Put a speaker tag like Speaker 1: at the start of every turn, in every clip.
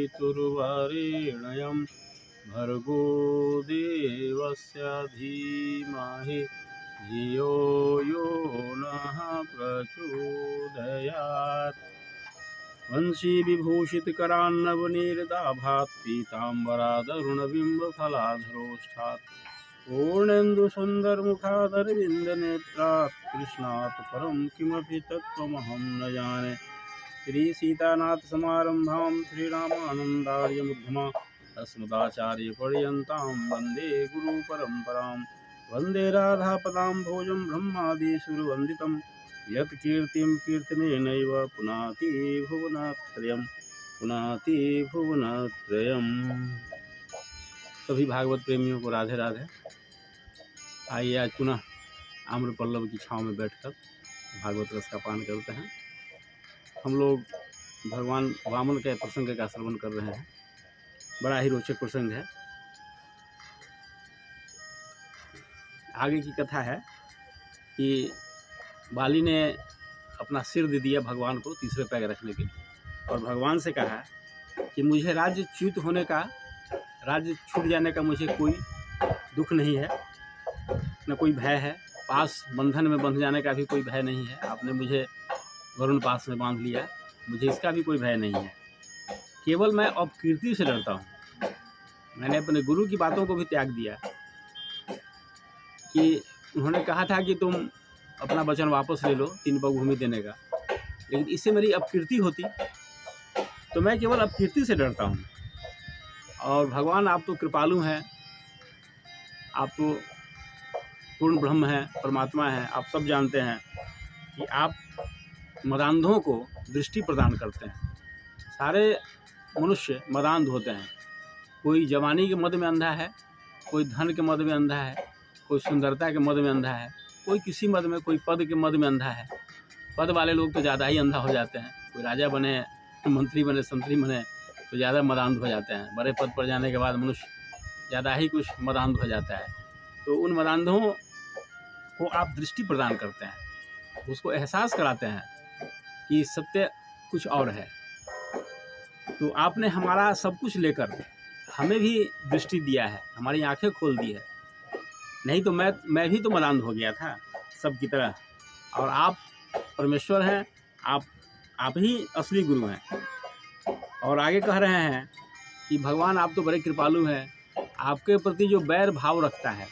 Speaker 1: पितुर्वरेण्यं भर्गो देवस्य धीमहि धियो यो नः प्रचोदयात्। वंशी विभूषितकरान्नवनीरदाभात् पीताम्बरादरुणबिम्बफलाधरोष्ठात् पूर्णेन्दुसुन्दरमुखादरविन्दनेत्रात् कृष्णात् परं किमपि तत्त्वमहं न जाने। श्रीसीतानाथसमारम्भां श्रीरामानन्दार्यमध्यमाम् अस्मदाचार्यपर्यन्तां वन्दे गुरुपरम्परां। वन्दे राधापदाम्भोजं ब्रह्मादिसुरवन्दितं यत्कीर्तिं कीर्तनेनैव पुनाति भुवनत्रयम् पुनाति भुवनत्रयम्। सभी भागवत प्रेमियों को राधे राधे। आइए आज पुनः आम्र पल्लव की छाँव में बैठकर भागवत रस का पान करते हैं। हम लोग भगवान वामन के प्रसंग का श्रवण कर रहे हैं। बड़ा ही रोचक प्रसंग है। आगे की कथा है कि बाली ने अपना सिर दे दिया भगवान को तीसरे पैर रखने के लिए और भगवान से कहा कि मुझे राज्य च्युत होने का, राज्य छूट जाने का मुझे कोई दुख नहीं है, न कोई भय है। पास बंधन में बंध जाने का भी कोई भय नहीं है। आपने मुझे वरुण पास में बांध लिया, मुझे इसका भी कोई भय नहीं है। केवल मैं अपकीर्ति से डरता हूँ। मैंने अपने गुरु की बातों को भी त्याग दिया कि उन्होंने कहा था कि तुम अपना वचन वापस ले लो 3 पग भूमि देने का, लेकिन इससे मेरी अपकीर्ति होती, तो मैं केवल अपकीर्ति से डरता हूँ। और भगवान आप तो कृपालु हैं, आप तो पूर्ण ब्रह्म हैं, परमात्मा हैं। आप सब जानते हैं कि आप मदांधों को दृष्टि प्रदान करते हैं। सारे मनुष्य मदांध होते हैं। कोई जवानी के मद में अंधा है, कोई धन के मद में अंधा है, कोई सुंदरता के मद में अंधा है, कोई किसी मद में, कोई पद के मद में अंधा है। पद वाले लोग तो ज़्यादा ही अंधा हो जाते हैं। कोई राजा बने, मंत्री बने, संतरी बने तो ज़्यादा मदांध हो जाते हैं। बड़े पद पर जाने के बाद मनुष्य ज़्यादा ही कुछ मदांध हो जाता है। तो उन मदांधों को आप दृष्टि प्रदान करते हैं, उसको एहसास कराते हैं कि सत्य कुछ और है। तो आपने हमारा सब कुछ लेकर हमें भी दृष्टि दिया है, हमारी आंखें खोल दी है। नहीं तो मैं भी तो मदांध हो गया था सब की तरह। और आप परमेश्वर हैं, आप ही असली गुरु हैं। और आगे कह रहे हैं कि भगवान आप तो बड़े कृपालु हैं, आपके प्रति जो बैर भाव रखता है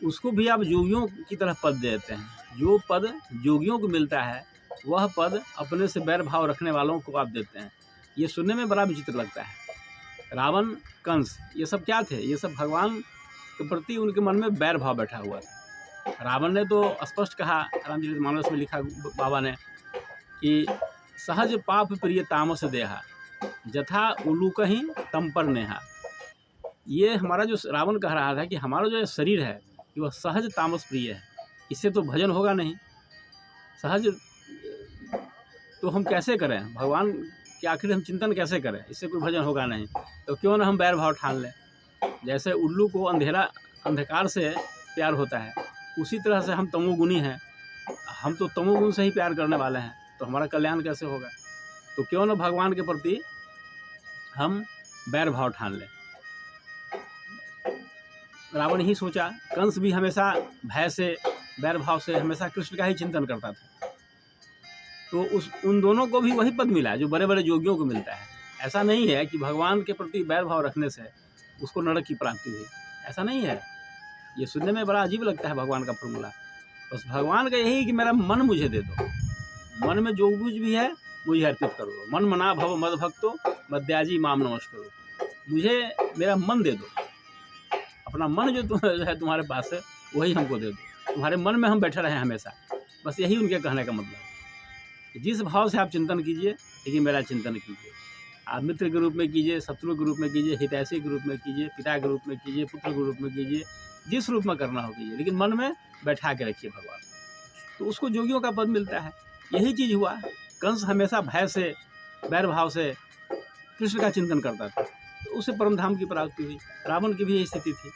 Speaker 1: उसको भी आप जोगियों की तरह पद देते हैं। जो पद जोगियों को मिलता है वह पद अपने से बैर भाव रखने वालों को आप देते हैं। ये सुनने में बड़ा विचित्र लगता है। रावण, कंस, ये सब क्या थे? ये सब भगवान के प्रति उनके मन में बैर भाव बैठा हुआ था। रावण ने तो स्पष्ट कहा, रामचरितमानस में लिखा बाबा ने कि सहज पाप प्रिय तामस देहा जथा उलूक ही तम पर नेहा। ये हमारा जो रावण कह रहा था कि हमारा जो शरीर है कि वह सहज तामस प्रिय है, इससे तो भजन होगा नहीं। सहज तो हम कैसे करें? भगवान के आखिर हम चिंतन कैसे करें? इससे कोई भजन होगा नहीं। तो क्यों ना हम बैर भाव ठान लें। जैसे उल्लू को अंधकार से प्यार होता है, उसी तरह से हम तमोगुणी हैं। हम तो तमोगुण से ही प्यार करने वाले हैं, तो हमारा कल्याण कैसे होगा? तो क्यों ना भगवान के प्रति हम बैर भाव ठान लें। रावण ही सोचा। कंस भी हमेशा भय से, बैर भाव से हमेशा कृष्ण का ही चिंतन करता था। तो उन दोनों को भी वही पद मिला जो बड़े बड़े योगियों को मिलता है। ऐसा नहीं है कि भगवान के प्रति बैर भाव रखने से उसको नरक की प्राप्ति हुई, ऐसा नहीं है। ये सुनने में बड़ा अजीब लगता है भगवान का फॉर्मूला। बस भगवान का यही कि मेरा मन मुझे दे दो, मन में जो कुछ भी है मुझे अर्पित करो। मन मना भव मद भक्तो मद्याजी माम नमस्करो। मुझे मेरा मन दे दो, अपना मन जो है तुम्हारे पास है वही हमको दे दो। तुम्हारे मन में हम बैठे रहें हमेशा। बस यही उनके कहने का मतलब है। जिस भाव से आप चिंतन कीजिए, लेकिन मेरा चिंतन कीजिए। आप मित्र के रूप में कीजिए, शत्रु के रूप में कीजिए, हितैषी के रूप में कीजिए, पिता के रूप में कीजिए, पुत्र के रूप में कीजिए, जिस रूप में करना हो कीजिए, लेकिन मन में बैठा के रखिए भगवान। तो उसको जोगियों का पद मिलता है। यही चीज़ हुआ। कंस हमेशा भय से, बैर भाव से कृष्ण का चिंतन करता था, तो उसे परम धाम की प्राप्ति हुई। रावण की भी यही स्थिति थी।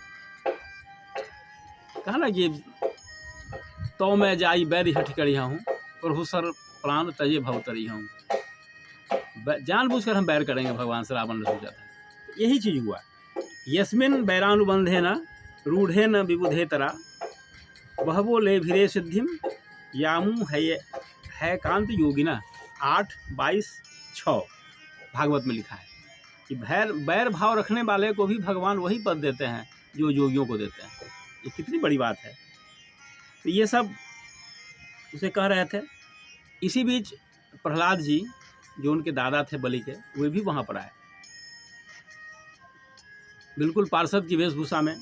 Speaker 1: कहा ना कि तो मैं जाई बैर हठ करी हूँ, प्रभु सर प्राण तजे भवतरी हूँ। जानबूझकर हम बैर करेंगे भगवान से, रावण ने सोचा था। यही चीज़ हुआ। यस्मिन बैरानुबंधेन रूढ़ेन विबुधेतरा बहवो लेभिरे सिद्धिम यामु है कांत योगिना। 8:22-6 भागवत में लिखा है कि बैर भाव रखने वाले को भी भगवान वही पद देते हैं जो योगियों को देते हैं। ये कितनी बड़ी बात है। तो ये सब उसे कह रहे थे। इसी बीच प्रहलाद जी जो उनके दादा थे बलि के, वे भी वहाँ पर आए, बिल्कुल पार्षद की वेशभूषा में,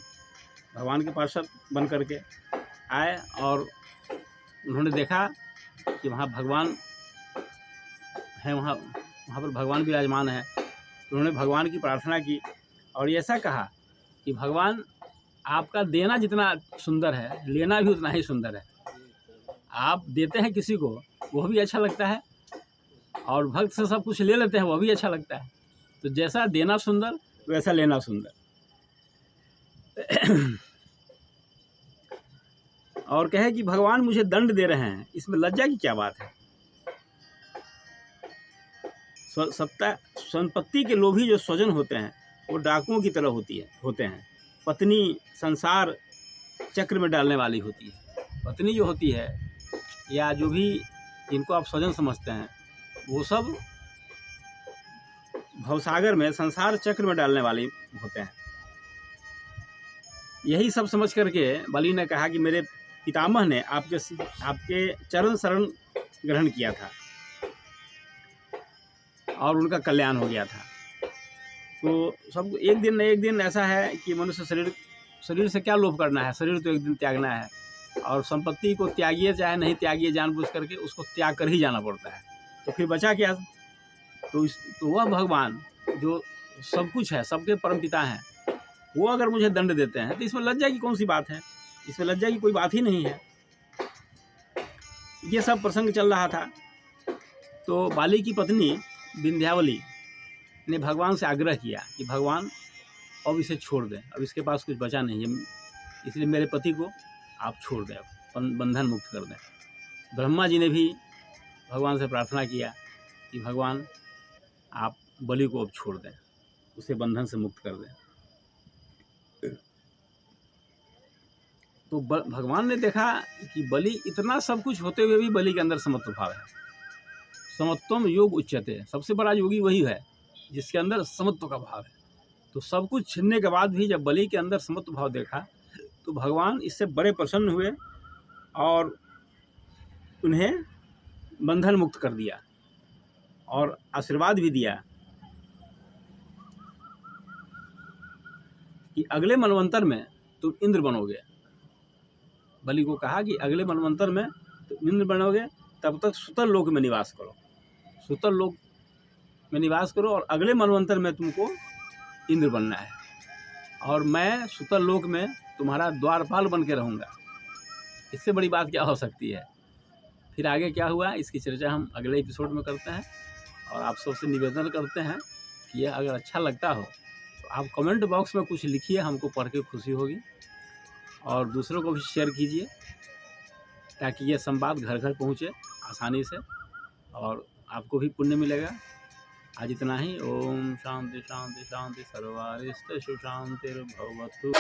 Speaker 1: भगवान के पार्षद बन करके आए। और उन्होंने देखा कि वहाँ भगवान है, वहाँ पर भगवान विराजमान है। तो उन्होंने भगवान की प्रार्थना की और ऐसा कहा कि भगवान आपका देना जितना सुंदर है, लेना भी उतना ही सुंदर है। आप देते हैं किसी को, वह भी अच्छा लगता है, और भक्त से सब कुछ ले लेते हैं, वह भी अच्छा लगता है। तो जैसा देना सुंदर, वैसा लेना सुंदर। और कहे कि भगवान मुझे दंड दे रहे हैं, इसमें लज्जा की क्या बात है। संपत्ति के लोभी जो स्वजन होते हैं वो डाकुओं की तरह होते हैं। पत्नी संसार चक्र में डालने वाली होती है। पत्नी जो होती है, या जो भी इनको आप स्वजन समझते हैं, वो सब भवसागर में, संसार चक्र में डालने वाली होते हैं। यही सब समझ करके बलि ने कहा कि मेरे पितामह ने आपके चरण शरण ग्रहण किया था और उनका कल्याण हो गया था। तो सब एक दिन न एक दिन ऐसा है कि मनुष्य शरीर से क्या लोभ करना है, शरीर तो एक दिन त्यागना है, और संपत्ति को त्यागिए चाहे नहीं त्यागिए, जानबूझ करके उसको त्याग कर ही जाना पड़ता है। तो फिर बचा क्या? तो वह भगवान जो सब कुछ है, सबके परमपिता हैं, वो अगर मुझे दंड देते हैं तो इसमें लज्जा की कौन सी बात है? इसमें लज्जा की कोई बात ही नहीं है। ये सब प्रसंग चल रहा था। तो बाली की पत्नी विंध्यावली ने भगवान से आग्रह किया कि भगवान अब इसे छोड़ दें, अब इसके पास कुछ बचा नहीं है, इसलिए मेरे पति को आप छोड़ दें, बंधन मुक्त कर दें। ब्रह्मा जी ने भी भगवान से प्रार्थना किया कि भगवान आप बलि को अब छोड़ दें, उसे बंधन से मुक्त कर दें। तो भगवान ने देखा कि बलि इतना सब कुछ होते हुए भी बलि के अंदर समत्व भाव है। समत्वम योग उच्यते, सबसे बड़ा योगी वही है जिसके अंदर समत्व का भाव है। तो सब कुछ छिनने के बाद भी जब बलि के अंदर समत्व भाव देखा तो भगवान इससे बड़े प्रसन्न हुए और उन्हें बंधन मुक्त कर दिया और आशीर्वाद भी दिया कि अगले मनवंतर में तुम इंद्र बनोगे। बलि को कहा कि अगले मनवंतर में तुम इंद्र बनोगे, तब तक सुतल लोक में निवास करो, सुतल लोक में निवास करो, और अगले मनवंतर में तुमको इंद्र बनना है, और मैं सुतल लोक में तुम्हारा द्वारपाल बन के रहूँगा। इससे बड़ी बात क्या हो सकती है? फिर आगे क्या हुआ, इसकी चर्चा हम अगले एपिसोड में करते हैं। और आप सबसे निवेदन करते हैं कि यह अगर अच्छा लगता हो तो आप कमेंट बॉक्स में कुछ लिखिए, हमको पढ़ के खुशी होगी, और दूसरों को भी शेयर कीजिए ताकि ये संवाद घर घर पहुँचे आसानी से, और आपको भी पुण्य मिलेगा। आज इतना ही। ओम शांति शांति शांति, सर्वारिष्ट सुशांतिर्भवतु।